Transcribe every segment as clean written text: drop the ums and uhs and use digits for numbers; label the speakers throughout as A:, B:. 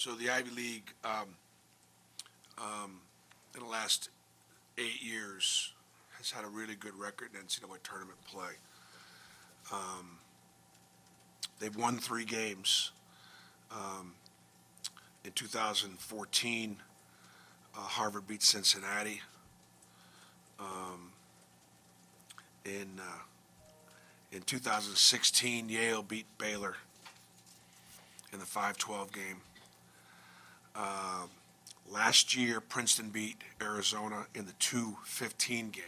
A: So the Ivy League, in the last 8 years, has had a really good record in NCAA tournament play. They've won 3 games. In 2014, Harvard beat Cincinnati. In 2016, Yale beat Baylor in the 5-12 game. Last year, Princeton beat Arizona in the 2-15 game.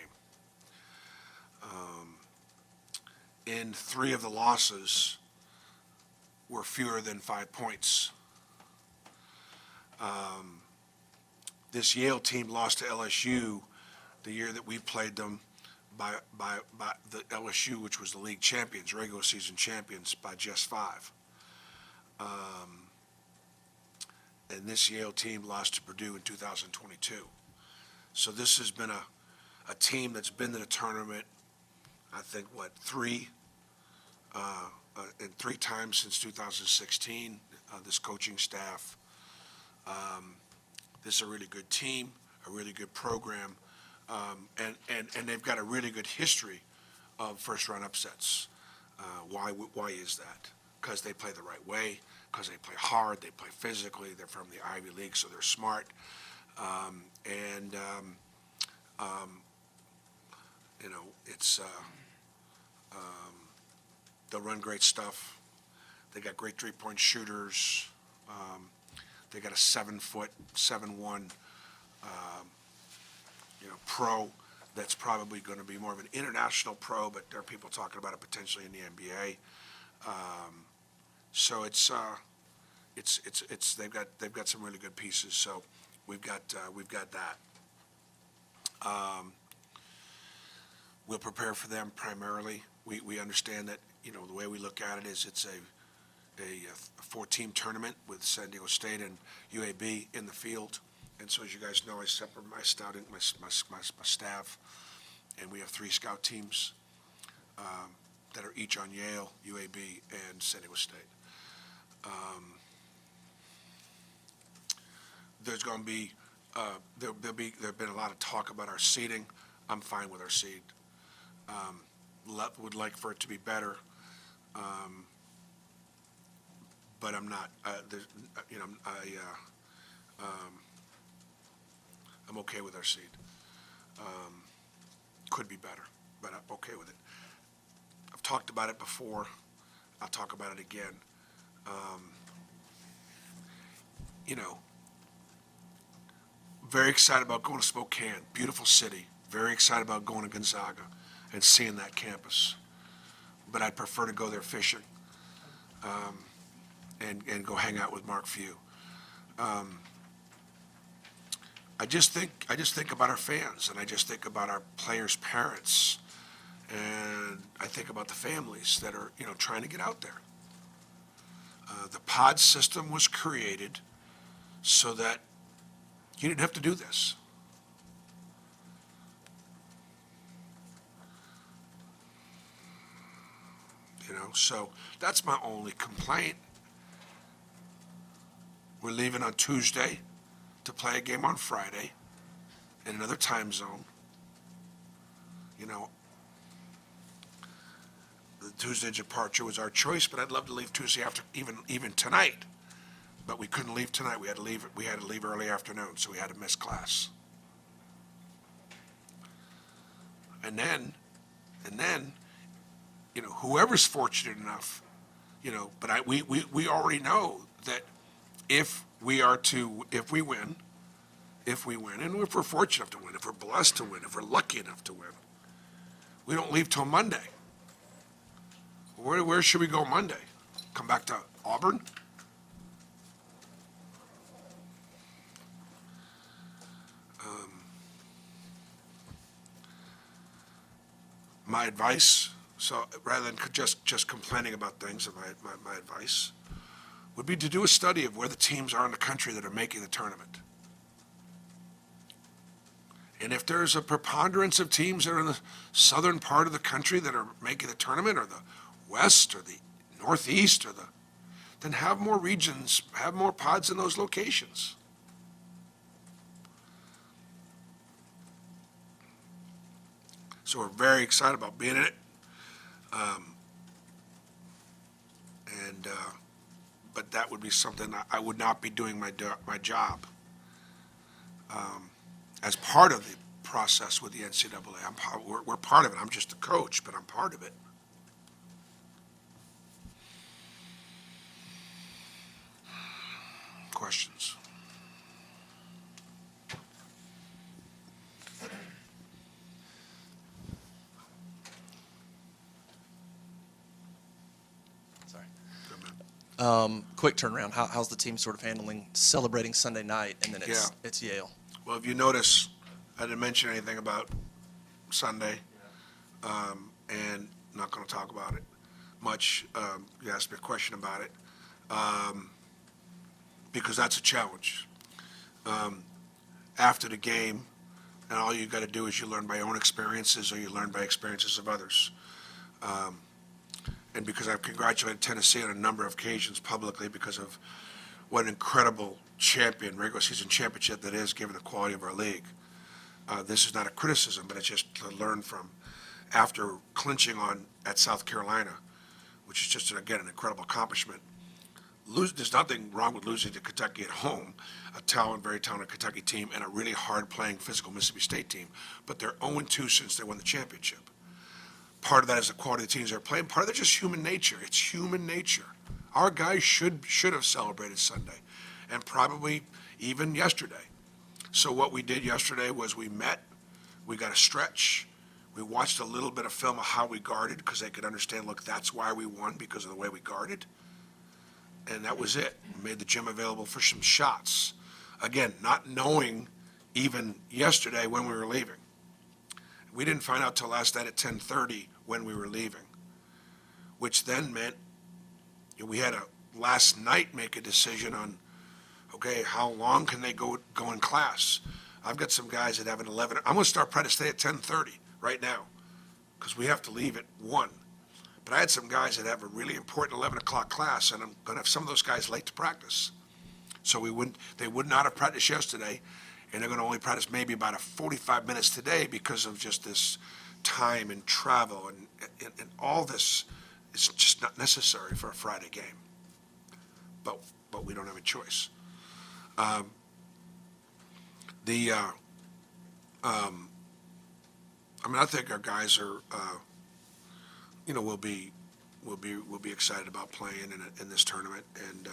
A: In 3 of the losses were fewer than 5 points. This Yale team lost to LSU the year that we played them by the LSU, which was the league champions, regular season champions, by just 5. And this Yale team lost to Purdue in 2022. So this has been a team that's been to the tournament, I think, 3 times since 2016, this coaching staff. This is a really good team, a really good program, and they've got a really good history of first-round upsets. Why is that? Because they play the right way, because they play hard, they play physically, they're from the Ivy League, so they're smart. They'll run great stuff. They got great three-point shooters. They got a 7', 7'1", pro that's probably going to be more of an international pro, but there are people talking about it potentially in the NBA. So they've got some really good pieces. So we've got that. We'll prepare for them primarily. We understand that the way we look at it is it's a 4-team tournament with San Diego State and UAB in the field. And so as you guys know, I separate my scouting, my staff, and we have 3 scout teams that are each on Yale, UAB, and San Diego State. There's going to be there've been a lot of talk about our seeding. I'm fine with our seed. Would like for it to be better, but I'm not. I'm okay with our seed. Could be better, but I'm okay with it. I've talked about it before. I'll talk about it again. Very excited about going to Spokane, beautiful city. Very excited about going to Gonzaga and seeing that campus. But I'd prefer to go there fishing and go hang out with Mark Few. I just think about our fans, and I just think about our players' parents, and I think about the families that are trying to get out there. The pod system was created so that you didn't have to do this. So that's my only complaint. We're leaving on Tuesday to play a game on Friday in another time zone. The Tuesday departure was our choice, but I'd love to leave Tuesday after, even tonight. But we couldn't leave tonight. We had to leave early afternoon, so we had to miss class. And then, whoever's fortunate enough, but we already know that if we win, and if we're fortunate enough to win, if we're blessed to win, if we're lucky enough to win, we don't leave till Monday. Where should we go Monday? Come back to Auburn? My advice, so rather than just complaining about things, my advice would be to do a study of where the teams are in the country that are making the tournament. And if there's a preponderance of teams that are in the southern part of the country that are making the tournament, or the west, or the northeast, or then have more regions, have more pods in those locations. So we're very excited about being in it. But that would be something I would not be doing my job as part of the process with the NCAA. We're part of it. I'm just a coach, but I'm part of it. Questions?
B: Quick turnaround. How's the team sort of handling celebrating Sunday night, and then it's Yale?
A: Well, if you notice, I didn't mention anything about Sunday, and not going to talk about it much. You asked me a question about it, because that's a challenge. After the game, and all you got to do is you learn by your own experiences, or you learn by experiences of others. And because I've congratulated Tennessee on a number of occasions publicly because of what an incredible regular season championship that is, given the quality of our league. This is not a criticism, but it's just to learn from. After clinching at South Carolina, which is just, again, an incredible accomplishment. There's nothing wrong with losing to Kentucky at home, a very talented Kentucky team, and a really hard-playing, physical Mississippi State team. But they're 0-2 since they won the championship. Part of that is the quality of the teams they're playing. Part of that is just human nature. It's human nature. Our guys should have celebrated Sunday, and probably even yesterday. So what we did yesterday was we met, we got a stretch, we watched a little bit of film of how we guarded because they could understand, look, that's why we won, because of the way we guarded. And that was it. We made the gym available for some shots. Again, not knowing even yesterday when we were leaving. We didn't find out till last night at 10:30 when we were leaving, which then meant we had to last night make a decision on, okay, how long can they go in class? I've got some guys that have an 11. I'm going to start practice today at 10:30 right now because we have to leave at 1. But I had some guys that have a really important 11 o'clock class, and I'm going to have some of those guys late to practice. So they would not have practiced yesterday, and they're going to only practice maybe about 45 minutes today because of just this time and travel and all this is just not necessary for a Friday game. But we don't have a choice. I think our guys are, will be excited about playing in this tournament, and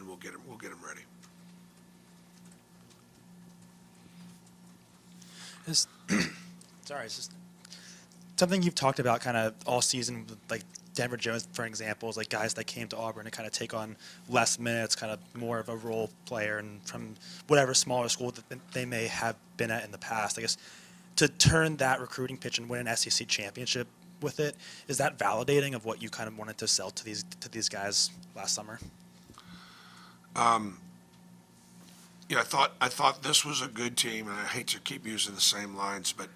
A: we'll get them ready.
C: It's just something you've talked about kind of all season, like Denver Jones, for example, is like guys that came to Auburn to kind of take on less minutes, kind of more of a role player, and from whatever smaller school that they may have been at in the past. I guess to turn that recruiting pitch and win an SEC championship with it, is that validating of what you kind of wanted to sell to these guys last summer?
A: I thought this was a good team, and I hate to keep using the same lines, but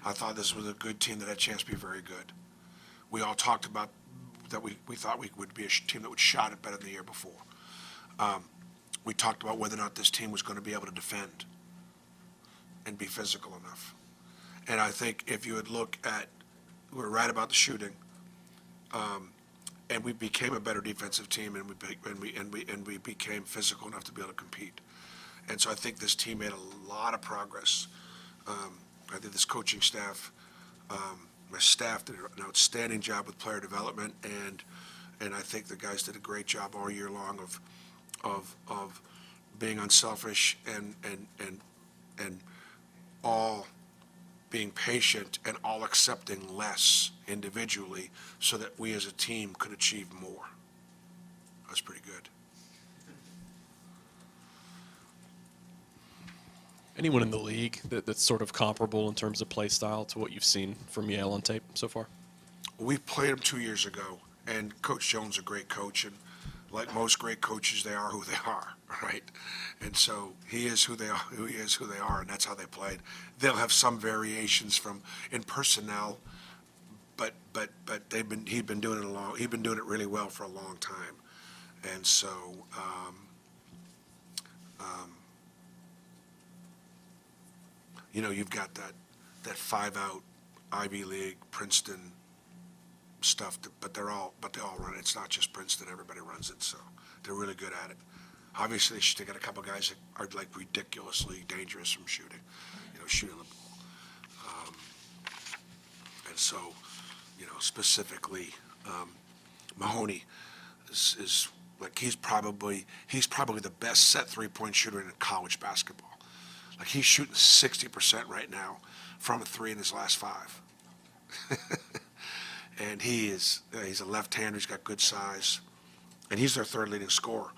A: I thought this was a good team that had a chance to be very good. We all talked about that we thought we would be a team that would shot it better than the year before. We talked about whether or not this team was going to be able to defend and be physical enough. And I think if you would look at, we're right about the shooting, and we became a better defensive team, and we became physical enough to be able to compete. And so I think this team made a lot of progress. I think this coaching staff, my staff did an outstanding job with player development, and I think the guys did a great job all year long of being unselfish and all being patient and all accepting less individually so that we as a team could achieve more. That's pretty good.
D: Anyone in the league that's sort of comparable in terms of play style to what you've seen from Yale on tape so far?
A: We played them 2 years ago, and Coach Jones is a great coach, and like most great coaches, they are who they are, right? And so he is who they are, and that's how they played. They'll have some variations in personnel, but he'd been doing it really well for a long time. And so, you know, you've got that 5-out Ivy League, Princeton stuff, but they all run it. It's not just Princeton, everybody runs it, so they're really good at it. Obviously, they got a couple guys that are like ridiculously dangerous from shooting, you know, shooting the ball. And so, you know, specifically, Mahoney is like he's probably the best set 3-point shooter in college basketball. Like he's shooting 60% right now from a 3 in his last 5. And he's a left-hander. He's got good size, and he's their 3rd leading scorer.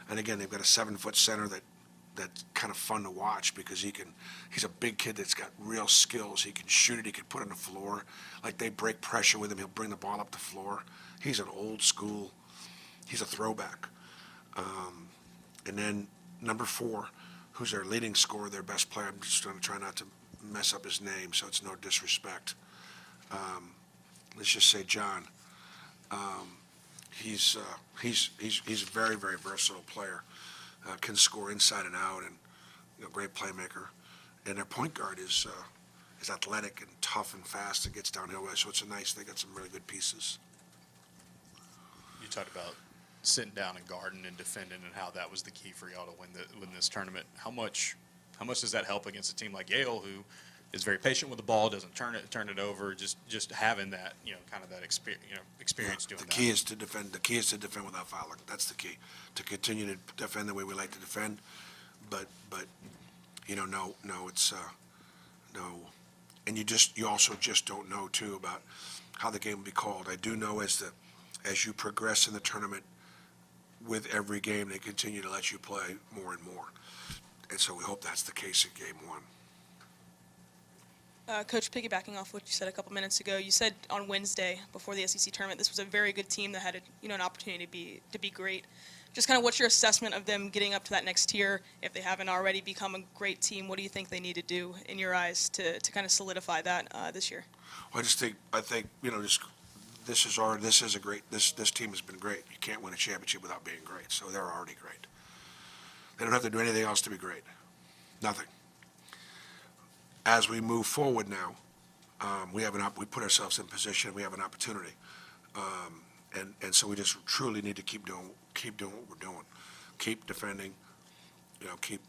A: And again, they've got a 7-foot center that's kind of fun to watch because he's a big kid that's got real skills. He can shoot it. He can put it on the floor. Like they break pressure with him. He'll bring the ball up the floor. He's an old school. He's a throwback. And then number 4, who's their leading scorer, their best player. I'm just going to try not to mess up his name, so it's no disrespect. Let's just say John. He's a very, very versatile player. Can score inside and out, and you know, great playmaker. And their point guard is athletic and tough and fast and gets downhill. So it's they got some really good pieces.
E: You talked about sitting down and guarding and defending, and how that was the key for y'all to win this tournament. How much does that help against a team like Yale, who is very patient with the ball, doesn't turn it over, just having that, you know, kind of that experience doing that.
A: The key is to defend. The key is to defend without fouling. That's the key. To continue to defend the way we like to defend, but you know, no, it's no, and you also just don't know too about how the game will be called. I do know as you progress in the tournament, with every game they continue to let you play more and more, and so we hope that's the case in Game 1.
F: Coach, piggybacking off what you said a couple minutes ago, you said on Wednesday before the SEC tournament this was a very good team that had an opportunity to be great. Just kind of what's your assessment of them getting up to that next tier? If they haven't already become a great team, what do you think they need to do in your eyes to kind of solidify that this year?
A: Well, I think you know, this team has been great. You can't win a championship without being great, so they're already great. They don't have to do anything else to be great. Nothing. As we move forward now, we put ourselves in position. We have an opportunity, and so we just truly need to keep doing what we're doing, keep defending. You know, could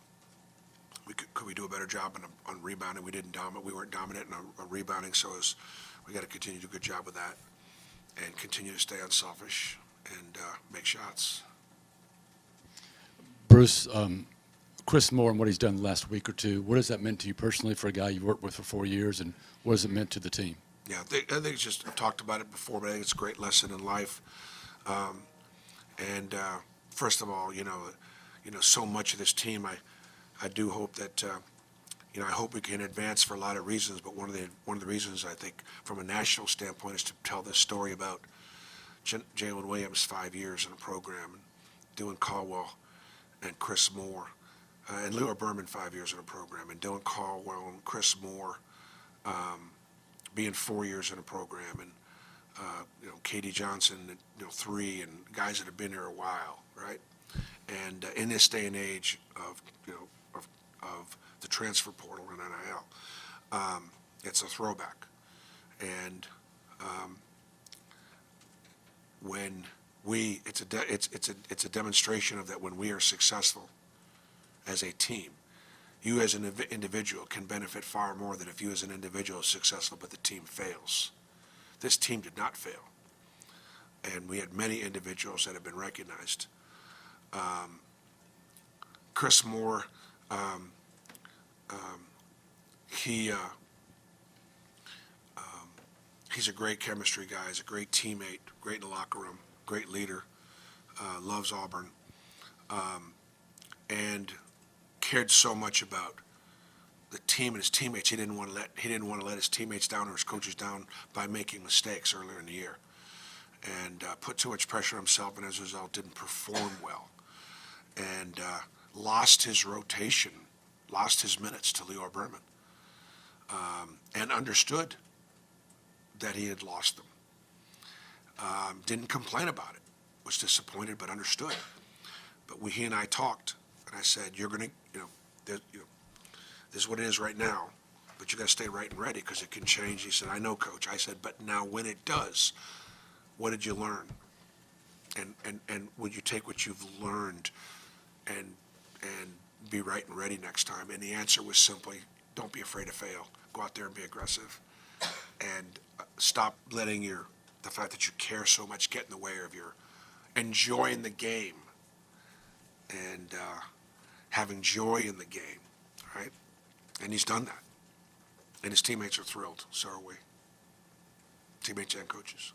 A: we do a better job on rebounding? We didn't dominate. We weren't dominant on rebounding, so we got to continue to do a good job with that, and continue to stay unselfish and make shots.
G: Bruce, Chris Moore and what he's done the last week or two, what has that meant to you personally for a guy you've worked with for 4 years, and what has it meant to the team?
A: Yeah, I think it's just, I've talked about it before, but I think it's a great lesson in life. First of all, you know, so much of this team, I do hope that, I hope we can advance for a lot of reasons, but one of the reasons I think from a national standpoint is to tell this story about Jalen Williams' 5 years in a program, and Dylan Caldwell and Chris Moore, and Leo Berman 5 years in a program, and Dylan Caldwell and Chris Moore being 4 years in a program, and Katie Johnson, 3, and guys that have been here a while, right? And in this day and age of the transfer portal and NIL, it's a throwback. And it's a demonstration of that when we are successful as a team, you as an individual can benefit far more than if you as an individual is successful but the team fails. This team did not fail, and we had many individuals that have been recognized. Chris Moore, he's a great chemistry guy. He's a great teammate, great in the locker room, great leader, loves Auburn, and cared so much about the team and his teammates. He didn't want to let his teammates down or his coaches down by making mistakes earlier in the year, and put too much pressure on himself, and as a result didn't perform well, and lost his rotation, lost his minutes to Leo Berman, and understood that he had lost them. Didn't complain about it. was disappointed but understood. But he and I talked, and I said, you're going to, this is what it is right now, but you got to stay right and ready because it can change. He said, I know, Coach. I said, but now when it does, what did you learn? And would you take what you've learned and be right and ready next time? And the answer was simply, don't be afraid to fail. Go out there and be aggressive. And stop letting the fact that you care so much get in the way of your enjoying the game and having joy in the game, right? And he's done that. And his teammates are thrilled. So are we. Teammates and coaches.